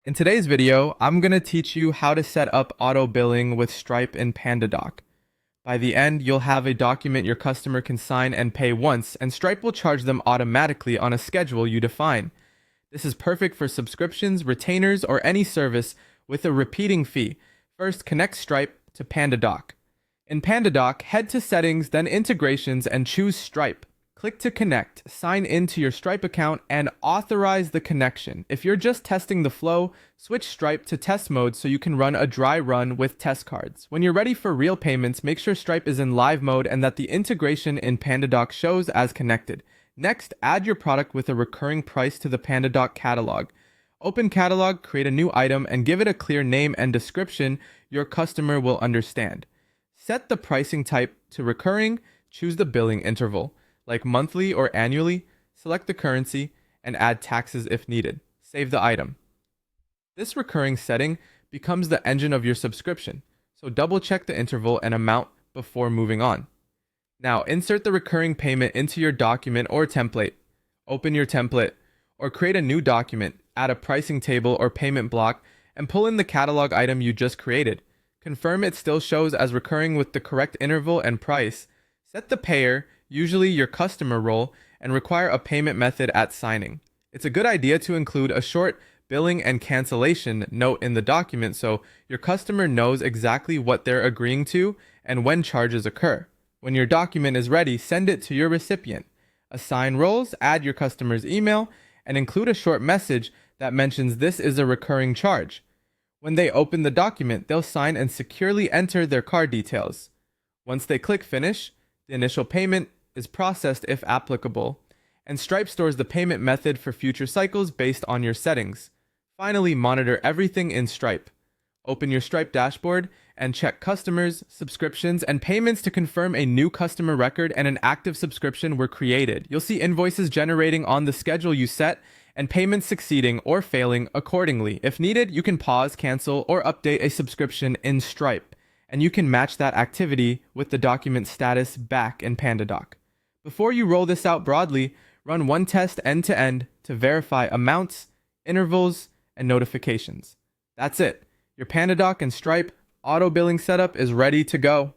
In today's video, I'm going to teach you how to set up auto billing with Stripe in PandaDoc. By the end, you'll have a document your customer can sign and pay once, and Stripe will charge them automatically on a schedule you define. This is perfect for subscriptions, retainers, or any service with a repeating fee. First, connect Stripe to PandaDoc. In PandaDoc, head to Settings, then Integrations, and choose Stripe. Click to connect, sign into your Stripe account, and authorize the connection. If you're just testing the flow, switch Stripe to test mode so you can run a dry run with test cards. When you're ready for real payments, make sure Stripe is in live mode and that the integration in PandaDoc shows as connected. Next, add your product with a recurring price to the PandaDoc catalog. Open catalog, create a new item, and give it a clear name and description your customer will understand. Set the pricing type to recurring, choose the billing interval, like monthly or annually, select the currency, and add taxes if needed. Save the item. This recurring setting becomes the engine of your subscription, so double check the interval and amount before moving on. Now, insert the recurring payment into your document or template. Open your template, or create a new document, add a pricing table or payment block, and pull in the catalog item you just created. Confirm it still shows as recurring with the correct interval and price. Set the payer, usually your customer role, and require a payment method at signing. It's a good idea to include a short billing and cancellation note in the document so your customer knows exactly what they're agreeing to and when charges occur. When your document is ready, send it to your recipient. Assign roles, add your customer's email, and include a short message that mentions this is a recurring charge. When they open the document, they'll sign and securely enter their card details. Once they click Finish, the initial payment is processed if applicable, and Stripe stores the payment method for future cycles based on your settings. Finally, monitor everything in Stripe. Open your Stripe dashboard and check customers, subscriptions, and payments to confirm a new customer record and an active subscription were created. You'll see invoices generating on the schedule you set and payments succeeding or failing accordingly. If needed, you can pause, cancel, or update a subscription in Stripe, and you can match that activity with the document status back in PandaDoc. Before you roll this out broadly, run one test end-to-end to verify amounts, intervals, and notifications. That's it. Your PandaDoc and Stripe auto billing setup is ready to go.